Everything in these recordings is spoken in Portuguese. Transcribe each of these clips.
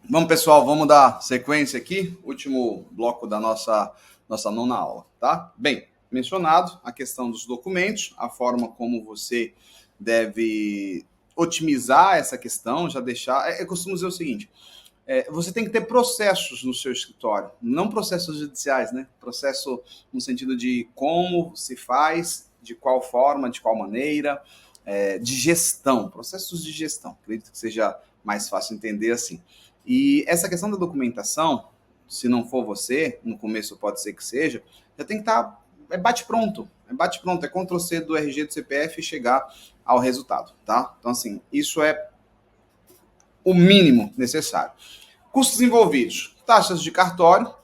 Vamos, pessoal, vamos dar sequência aqui, último bloco da nossa nona aula, tá? Bem, mencionado a questão dos documentos, a forma como você deve otimizar essa questão, já deixar. Eu costumo dizer o seguinte: você tem que ter processos no seu escritório, não processos judiciais, né? Processo no sentido de como se faz, de qual forma, de qual maneira, de gestão, processos de gestão. Acredito que seja mais fácil entender assim. E essa questão da documentação, se não for você, no começo pode ser que seja, já tem que estar. É bate-pronto. É bate-pronto. É Ctrl+C do RG do CPF e chegar ao resultado, tá? Então, assim, isso é o mínimo necessário. Custos envolvidos. Taxas de cartório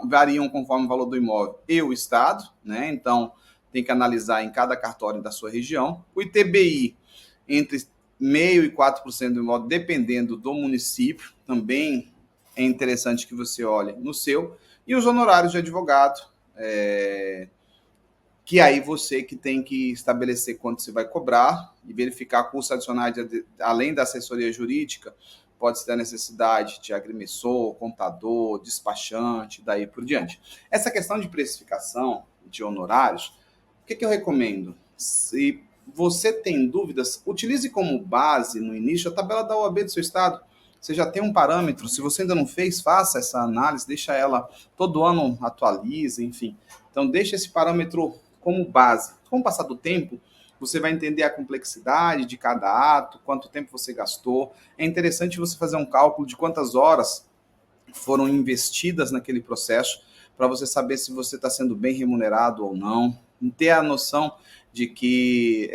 variam conforme o valor do imóvel e o estado, né? Então, tem que analisar em cada cartório da sua região. O ITBI, entre 0,5% e 4% do imóvel, dependendo do município, também é interessante que você olhe no seu. E os honorários de advogado, que aí você que tem que estabelecer quanto você vai cobrar e verificar custos adicionais, além da assessoria jurídica, pode ser a necessidade de agrimensor, contador, despachante, daí por diante. Essa questão de precificação de honorários, o que eu recomendo? Se você tem dúvidas, utilize como base no início a tabela da OAB do seu estado. Você já tem um parâmetro, se você ainda não fez, faça essa análise, deixa ela, todo ano atualize, enfim. Então, deixa esse parâmetro como base. Com o passar do tempo, você vai entender a complexidade de cada ato, quanto tempo você gastou. É interessante você fazer um cálculo de quantas horas foram investidas naquele processo, para você saber se você está sendo bem remunerado ou não. Ter a noção de que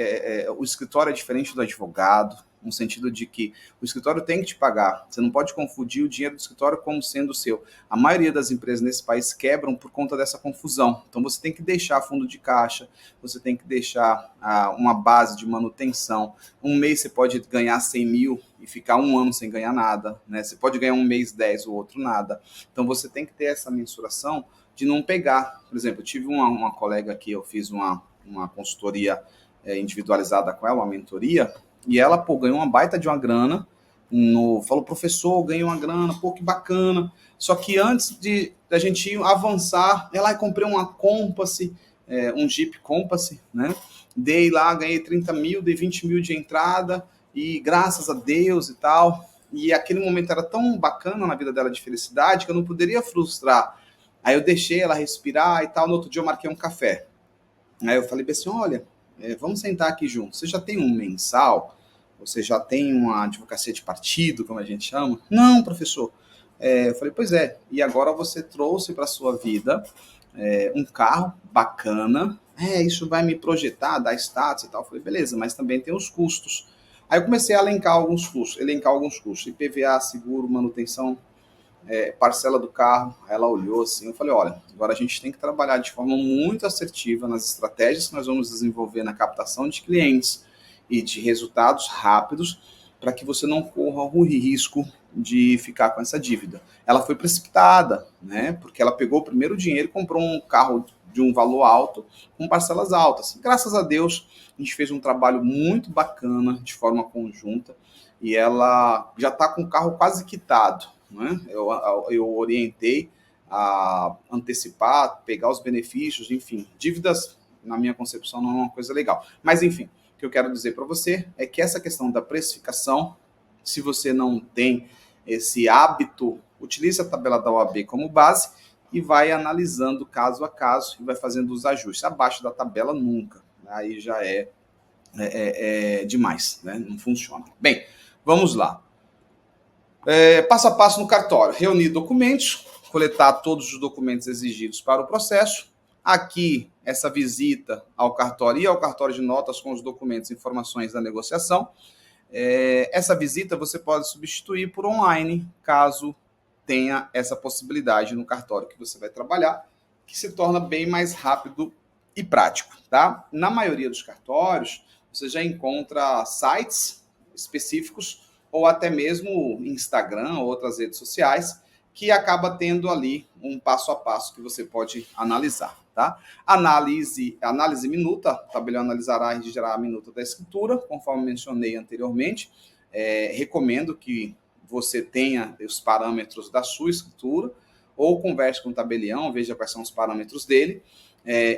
o escritório é diferente do advogado, no sentido de que o escritório tem que te pagar. Você não pode confundir o dinheiro do escritório como sendo seu. A maioria das empresas nesse país quebram por conta dessa confusão. Então você tem que deixar fundo de caixa, você tem que deixar uma base de manutenção. Um mês você pode ganhar 100 mil e ficar um ano sem ganhar nada, né? Você pode ganhar um mês 10, o outro nada. Então você tem que ter essa mensuração de não pegar. Por exemplo, eu tive uma colega aqui, eu fiz uma consultoria individualizada com ela, uma mentoria, e ela, pô, ganhou uma baita de uma grana, falou, professor, ganhei uma grana, pô, que bacana. Só que antes de a gente avançar, ela comprei uma Compass, um Jeep Compass, né? Dei lá, ganhei 30 mil, dei 20 mil de entrada, e graças a Deus e tal. E aquele momento era tão bacana na vida dela de felicidade que eu não poderia frustrar. Aí eu deixei ela respirar e tal. No outro dia eu marquei um café. Aí eu falei assim: olha, vamos sentar aqui juntos. Você já tem um mensal? Você já tem uma advocacia de partido, como a gente chama? Não, professor. Eu falei: pois é. E agora você trouxe para sua vida um carro bacana. Isso vai me projetar, dar status e tal. Eu falei: beleza, mas também tem os custos. Aí eu comecei a elencar alguns custos. IPVA, seguro, manutenção, parcela do carro. Aí ela olhou assim, eu falei: olha, agora a gente tem que trabalhar de forma muito assertiva nas estratégias que nós vamos desenvolver na captação de clientes e de resultados rápidos, para que você não corra o risco de ficar com essa dívida. Ela foi precipitada, né? Porque ela pegou o primeiro dinheiro e comprou um carro de um valor alto, com parcelas altas. Graças a Deus, a gente fez um trabalho muito bacana, de forma conjunta, e ela já está com o carro quase quitado, né? Eu orientei a antecipar, pegar os benefícios, enfim, dívidas, na minha concepção, não é uma coisa legal. Mas, enfim, o que eu quero dizer para você é que essa questão da precificação, se você não tem esse hábito, utilize a tabela da OAB como base e vai analisando caso a caso e vai fazendo os ajustes. Abaixo da tabela, nunca. Aí já é demais, né? Não funciona. Bem, vamos lá. Passo a passo no cartório. Reunir documentos, coletar todos os documentos exigidos para o processo. Aqui, essa visita ao cartório e ao cartório de notas com os documentos e informações da negociação. Essa visita você pode substituir por online, caso tenha essa possibilidade no cartório que você vai trabalhar, que se torna bem mais rápido e prático, tá? Na maioria dos cartórios, você já encontra sites específicos ou até mesmo Instagram ou outras redes sociais que acaba tendo ali um passo a passo que você pode analisar, tá? Análise minuta, o tabelião analisará e registrará a minuta da escritura, conforme mencionei anteriormente. Recomendo que você tenha os parâmetros da sua escritura, ou converse com o tabelião, veja quais são os parâmetros dele,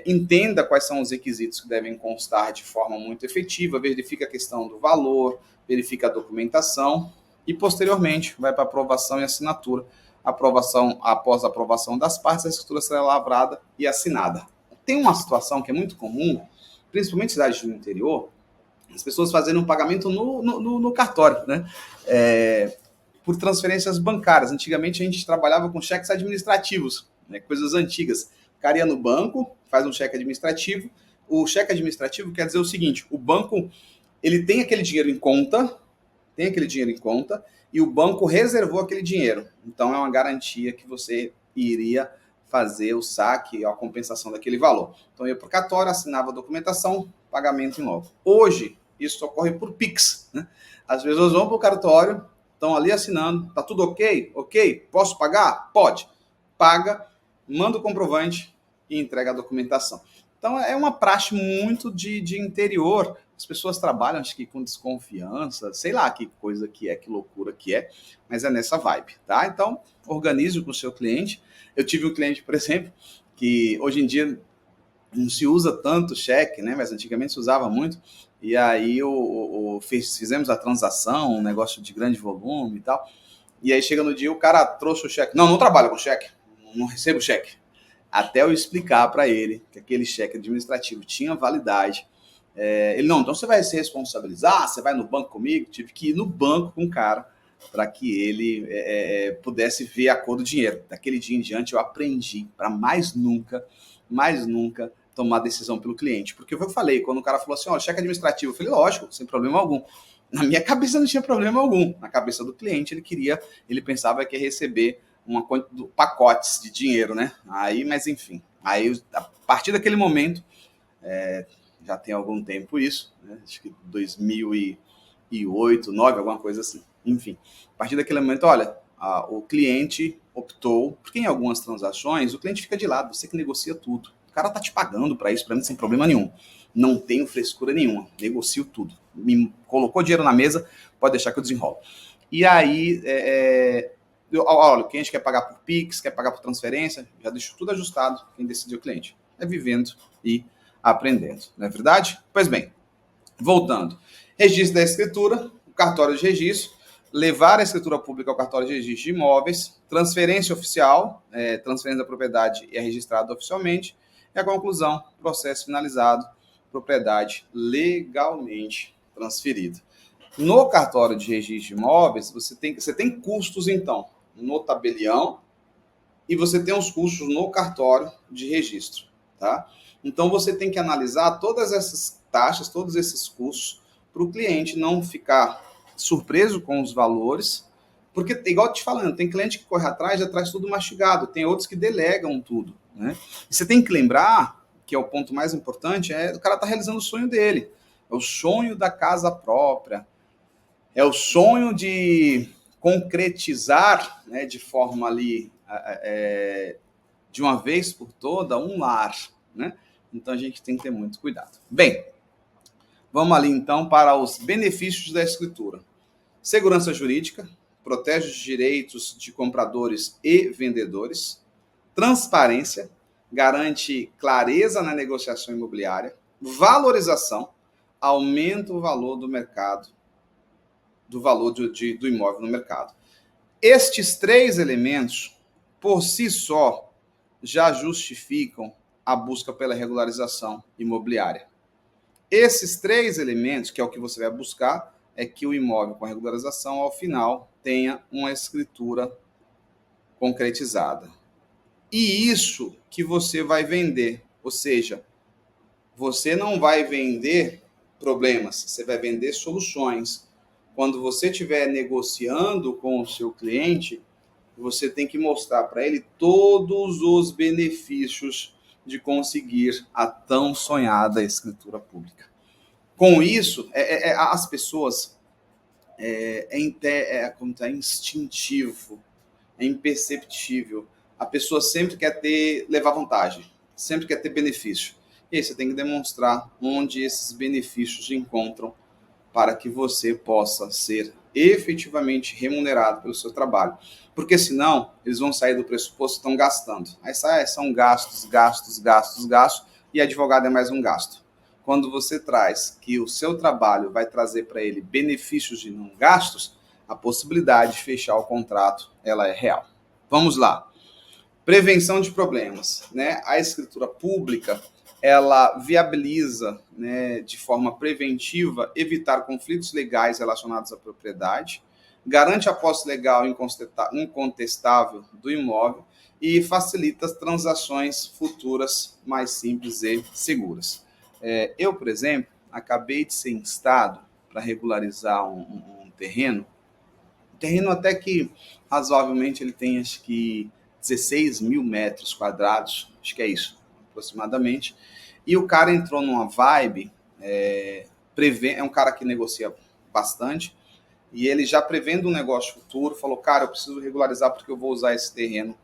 entenda quais são os requisitos que devem constar de forma muito efetiva, verifique a questão do valor, verifique a documentação e, posteriormente, vai para aprovação e assinatura. Após a aprovação das partes, a escritura será lavrada e assinada. Tem uma situação que é muito comum, principalmente em cidades do interior, as pessoas fazendo um pagamento no cartório, né? Por transferências bancárias. Antigamente a gente trabalhava com cheques administrativos, né? Coisas antigas. O cara ia no banco, faz um cheque administrativo. O cheque administrativo quer dizer o seguinte: o banco ele tem aquele dinheiro em conta, e o banco reservou aquele dinheiro. Então é uma garantia que você iria fazer o saque, a compensação daquele valor. Então eu ia para o cartório, assinava a documentação, pagamento em loco. Hoje, isso ocorre por Pix, né? As pessoas vão para o cartório, estão ali assinando, tá tudo ok? Ok? Posso pagar? Pode. Paga, manda o comprovante e entrega a documentação. Então é uma praxe muito de interior. As pessoas trabalham, acho que com desconfiança, sei lá que coisa que é, que loucura que é, mas é nessa vibe, tá? Então, organize com o seu cliente. Eu tive um cliente, por exemplo, que hoje em dia não se usa tanto cheque, né? Mas antigamente se usava muito. E aí fizemos a transação, um negócio de grande volume e tal. E aí chega no dia, o cara trouxe o cheque. Não trabalho com cheque, não recebo cheque. Até eu explicar para ele que aquele cheque administrativo tinha validade. Ele, não, então você vai se responsabilizar, você vai no banco comigo. Tive que ir no banco com o cara para que ele pudesse ver a cor do dinheiro. Daquele dia em diante eu aprendi para mais nunca tomar decisão pelo cliente. Porque eu falei, quando o cara falou assim, cheque administrativo, eu falei, lógico, sem problema algum. Na minha cabeça não tinha problema algum. Na cabeça do cliente, ele pensava que ia receber pacotes de dinheiro, né? Mas enfim, a partir daquele momento, já tem algum tempo isso, né? Acho que 2008, 2009, alguma coisa assim. Enfim, a partir daquele momento, o cliente optou, porque em algumas transações o cliente fica de lado, você que negocia tudo. O cara tá te pagando para isso, para mim sem problema nenhum. Não tenho frescura nenhuma, negocio tudo. Me colocou dinheiro na mesa, pode deixar que eu desenrolo. E aí, olha, o cliente quer pagar por Pix, quer pagar por transferência, já deixo tudo ajustado, quem decide é o cliente. É vivendo e aprendendo, não é verdade? Pois bem, voltando. Registro da escritura, o cartório de registro, levar a escritura pública ao cartório de registro de imóveis, transferência oficial, transferência da propriedade é registrada oficialmente, e a conclusão, processo finalizado, propriedade legalmente transferida. No cartório de registro de imóveis, você tem custos, então, no tabelião, e você tem os custos no cartório de registro, tá? Então, você tem que analisar todas essas taxas, todos esses custos, para o cliente não ficar surpreso com os valores, porque, igual eu te falando, tem cliente que corre atrás, já traz tudo mastigado, tem outros que delegam tudo, né? E você tem que lembrar, que é o ponto mais importante, o cara tá realizando o sonho dele, é o sonho da casa própria, é o sonho de concretizar, né, de forma ali, de uma vez por toda, um lar, né? Então a gente tem que ter muito cuidado. Bem, vamos ali então para os benefícios da escritura. Segurança jurídica, protege os direitos de compradores e vendedores. Transparência, garante clareza na negociação imobiliária. Valorização, aumenta o valor do mercado, do valor do imóvel no mercado. Estes três elementos, por si só, já justificam a busca pela regularização imobiliária. Esses três elementos, que é o que você vai buscar, é que o imóvel com regularização, ao final, tenha uma escritura concretizada. E isso que você vai vender, ou seja, você não vai vender problemas, você vai vender soluções. Quando você estiver negociando com o seu cliente, você tem que mostrar para ele todos os benefícios de conseguir a tão sonhada escritura pública. Com isso, as pessoas é instintivo, é imperceptível. A pessoa sempre quer levar vantagem, sempre quer ter benefício. E aí você tem que demonstrar onde esses benefícios se encontram para que você possa ser efetivamente remunerado pelo seu trabalho. Porque senão, eles vão sair do pressuposto que estão gastando. Aí são gastos, gastos, gastos, gastos, e advogado é mais um gasto. Quando você traz que o seu trabalho vai trazer para ele benefícios e não gastos, a possibilidade de fechar o contrato, ela é real. Vamos lá. Prevenção de problemas, né? A escritura pública, ela viabiliza, né, de forma preventiva, evitar conflitos legais relacionados à propriedade, garante a posse legal incontestável do imóvel e facilita as transações futuras mais simples e seguras. Eu, por exemplo, acabei de ser instado para regularizar um terreno. Um terreno até que razoavelmente ele tem, acho que 16 mil metros quadrados, acho que é isso, aproximadamente. E o cara entrou numa vibe, é um cara que negocia bastante, e ele já prevendo um negócio futuro, falou, cara, eu preciso regularizar porque eu vou usar esse terreno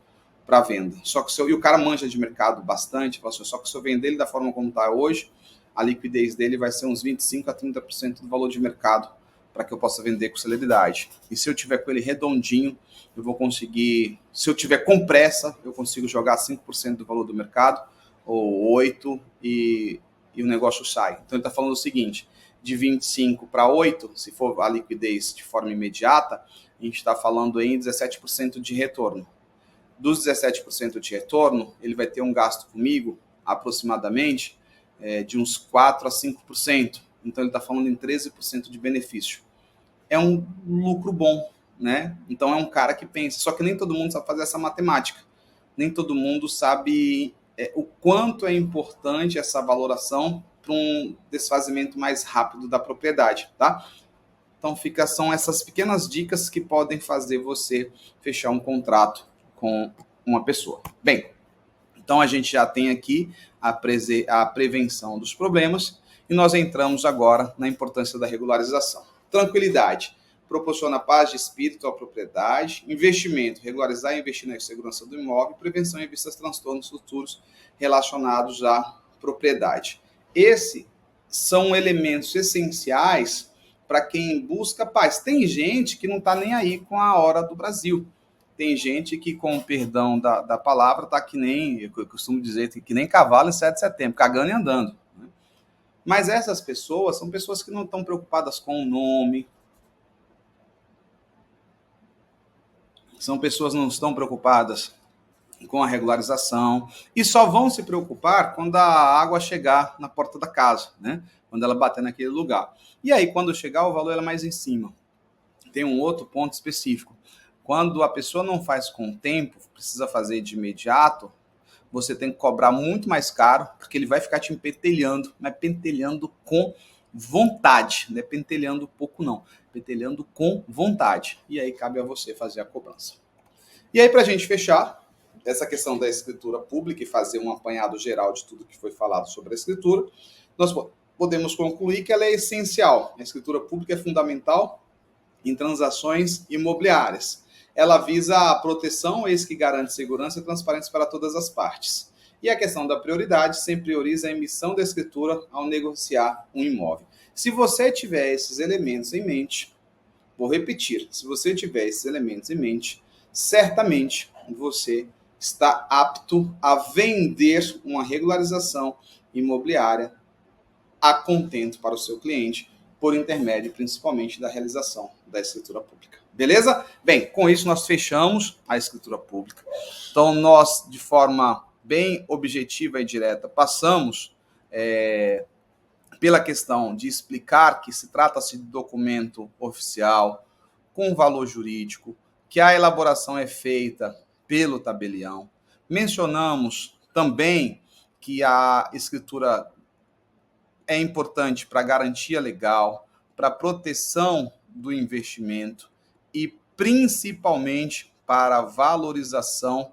para venda. Só que e o cara manja de mercado bastante, falou assim, só que se eu vender ele da forma como está hoje, a liquidez dele vai ser uns 25 a 30% do valor de mercado para que eu possa vender com celeridade. E se eu tiver com ele redondinho, eu vou conseguir, se eu tiver com pressa, eu consigo jogar 5% do valor do mercado, ou 8%, e o negócio sai. Então ele está falando o seguinte, de 25 para 8, se for a liquidez de forma imediata, a gente está falando em 17% de retorno. Dos 17% de retorno, ele vai ter um gasto comigo, aproximadamente, de uns 4 a 5%. Então ele está falando em 13% de benefício. É um lucro bom, né? Então é um cara que pensa. Só que nem todo mundo sabe fazer essa matemática. Nem todo mundo sabe o quanto é importante essa valoração para um desfazimento mais rápido da propriedade, tá? Então são essas pequenas dicas que podem fazer você fechar um contrato com uma pessoa. Bem, então a gente já tem aqui a prevenção dos problemas e nós entramos agora na importância da regularização. Tranquilidade. Proporciona paz de espírito à propriedade, investimento, regularizar e investir na segurança do imóvel, prevenção e vista transtornos futuros relacionados à propriedade. Esses são elementos essenciais para quem busca paz. Tem gente que não está nem aí com a hora do Brasil. Tem gente que, com o perdão da palavra, está que nem, eu costumo dizer, que nem cavalo em 7 de setembro, cagando e andando. Né? Mas essas pessoas são pessoas que não estão preocupadas com o nome, são pessoas que não estão preocupadas com a regularização e só vão se preocupar quando a água chegar na porta da casa, né? Quando ela bater naquele lugar. E aí, quando chegar, o valor é mais em cima. Tem um outro ponto específico. Quando a pessoa não faz com tempo, precisa fazer de imediato, você tem que cobrar muito mais caro, porque ele vai ficar te pentelhando, mas pentelhando com vontade, não é pentelhando pouco não, pentelhando com vontade. E aí cabe a você fazer a cobrança. E aí, para a gente fechar essa questão da escritura pública e fazer um apanhado geral de tudo que foi falado sobre a escritura, nós podemos concluir que ela é essencial. A escritura pública é fundamental em transações imobiliárias. Ela visa a proteção, eis que garante segurança e transparência para todas as partes. E a questão da prioridade sempre prioriza a emissão da escritura ao negociar um imóvel. Se você tiver esses elementos em mente, vou repetir, se você tiver esses elementos em mente, certamente você está apto a vender uma regularização imobiliária a contento para o seu cliente, por intermédio principalmente da realização da escritura pública. Beleza? Bem, com isso nós fechamos a escritura pública. Então nós, de forma bem objetiva e direta, passamos pela questão de explicar que se trata-se de documento oficial, com valor jurídico, que a elaboração é feita pelo tabelião. Mencionamos também que a escritura é importante para garantia legal, para proteção do investimento e principalmente para a valorização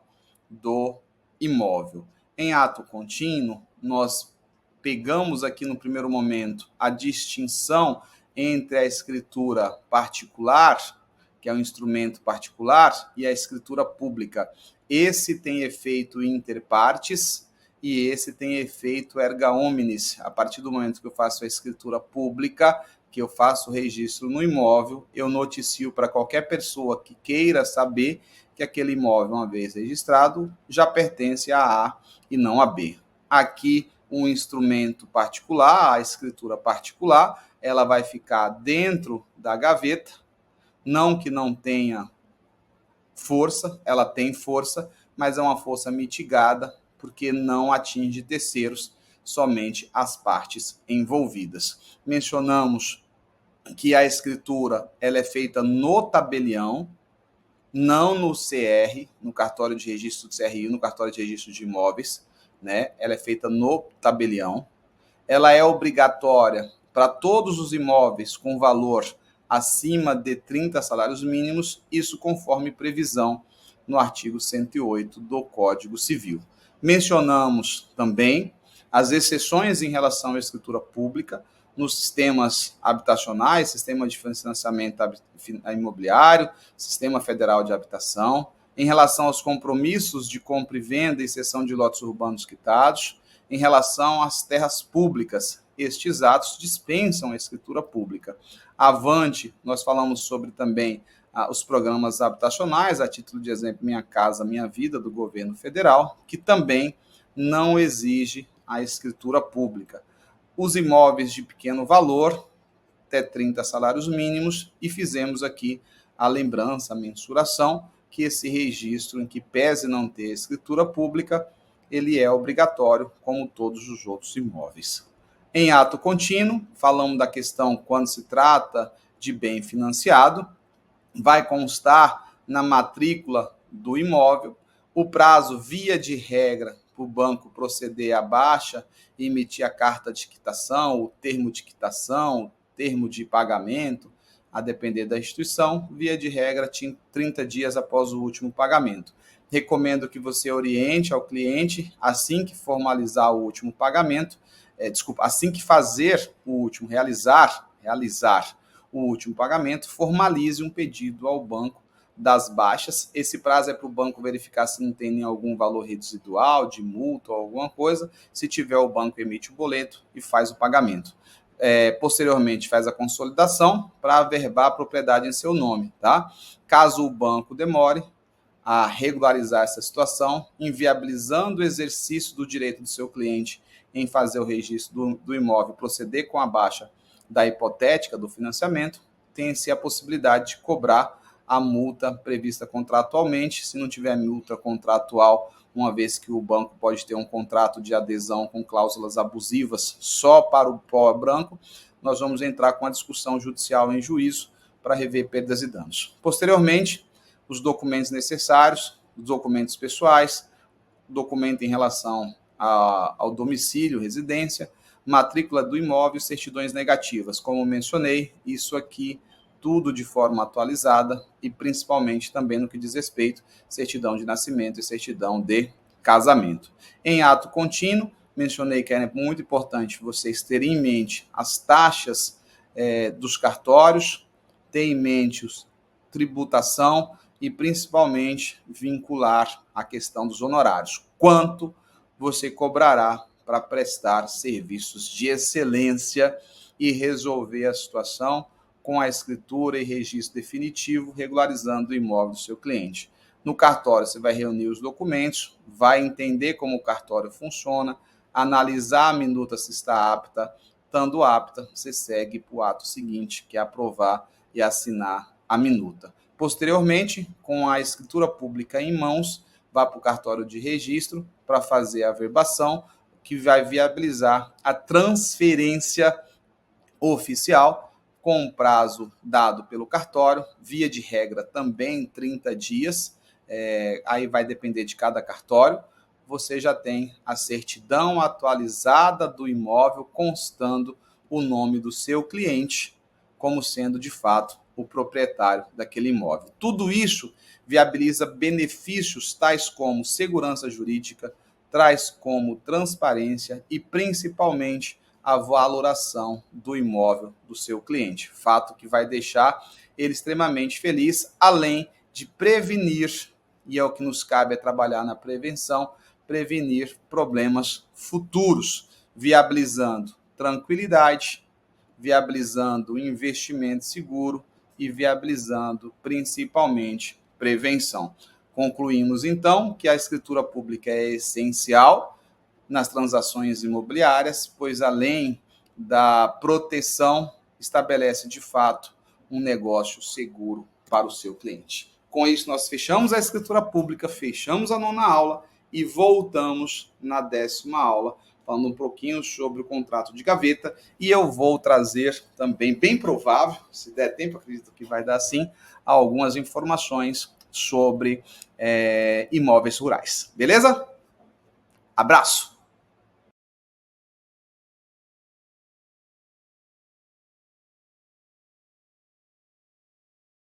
do imóvel. Em ato contínuo, nós pegamos aqui no primeiro momento a distinção entre a escritura particular, que é um instrumento particular, e a escritura pública. Esse tem efeito inter partes e esse tem efeito erga omnes. A partir do momento que eu faço a escritura pública, que eu faço o registro no imóvel, eu noticio para qualquer pessoa que queira saber que aquele imóvel, uma vez registrado, já pertence a A e não a B. Aqui, um instrumento particular, a escritura particular, ela vai ficar dentro da gaveta, não que não tenha força, ela tem força, mas é uma força mitigada, porque não atinge terceiros, somente as partes envolvidas. Mencionamos que a escritura ela é feita no tabelião, não no CR, no cartório de registro do CRI, no cartório de registro de imóveis, né? Ela é feita no tabelião. Ela é obrigatória para todos os imóveis com valor acima de 30 salários mínimos, isso conforme previsão no artigo 108 do Código Civil. Mencionamos também as exceções em relação à escritura pública nos sistemas habitacionais, sistema de financiamento imobiliário, sistema federal de habitação, em relação aos compromissos de compra e venda e cessão de lotes urbanos quitados, em relação às terras públicas. Estes atos dispensam a escritura pública. Avante, nós falamos sobre também os programas habitacionais, a título de exemplo, Minha Casa Minha Vida, do governo federal, que também não exige a escritura pública. Os imóveis de pequeno valor, até 30 salários mínimos, e fizemos aqui a lembrança, a mensuração, que esse registro, em que pese não ter escritura pública, ele é obrigatório, como todos os outros imóveis. Em ato contínuo, falamos da questão quando se trata de bem financiado, vai constar na matrícula do imóvel o prazo, via de regra, para o banco proceder à baixa e emitir a carta de quitação, o termo de quitação, o termo de pagamento, a depender da instituição, via de regra, 30 dias após o último pagamento. Recomendo que você oriente ao cliente, assim que formalizar o último pagamento, assim que fazer o último, realizar o último pagamento, formalize um pedido ao banco das baixas. Esse prazo é para o banco verificar se não tem algum valor residual, de multa ou alguma coisa. Se tiver, o banco emite o boleto e faz o pagamento. Posteriormente, faz a consolidação para averbar a propriedade em seu nome. Tá? Caso o banco demore a regularizar essa situação, inviabilizando o exercício do direito do seu cliente em fazer o registro do imóvel, proceder com a baixa da hipotética do financiamento, tem-se a possibilidade de cobrar a multa prevista contratualmente. Se não tiver multa contratual, uma vez que o banco pode ter um contrato de adesão com cláusulas abusivas só para o pó branco, nós vamos entrar com a discussão judicial em juízo para rever perdas e danos. Posteriormente, os documentos necessários, os documentos pessoais, documento em relação ao domicílio, residência, matrícula do imóvel, certidões negativas. Como mencionei, isso aqui tudo de forma atualizada e principalmente também no que diz respeito certidão de nascimento e certidão de casamento. Em ato contínuo, mencionei que é muito importante vocês terem em mente as taxas dos cartórios, ter em mente tributação e principalmente vincular a questão dos honorários. Quanto você cobrará para prestar serviços de excelência e resolver a situação com a escritura e registro definitivo, regularizando o imóvel do seu cliente. No cartório, você vai reunir os documentos, vai entender como o cartório funciona, analisar a minuta se está apta. Estando apta, você segue para o ato seguinte, que é aprovar e assinar a minuta. Posteriormente, com a escritura pública em mãos, vá para o cartório de registro para fazer a averbação, que vai viabilizar a transferência oficial com o prazo dado pelo cartório, via de regra também 30 dias, aí vai depender de cada cartório. Você já tem a certidão atualizada do imóvel constando o nome do seu cliente como sendo de fato o proprietário daquele imóvel. Tudo isso viabiliza benefícios tais como segurança jurídica, traz como transparência e principalmente a valoração do imóvel do seu cliente. Fato que vai deixar ele extremamente feliz, além de prevenir, e é o que nos cabe, é trabalhar na prevenção, prevenir problemas futuros, viabilizando tranquilidade, viabilizando investimento seguro e viabilizando principalmente prevenção. Concluímos então que a escritura pública é essencial nas transações imobiliárias, pois além da proteção, estabelece de fato um negócio seguro para o seu cliente. Com isso, nós fechamos a escritura pública, fechamos a 9ª aula e voltamos na 10ª aula, falando um pouquinho sobre o contrato de gaveta, e eu vou trazer também, bem provável, se der tempo, acredito que vai dar sim, algumas informações sobre imóveis rurais. Beleza? Abraço!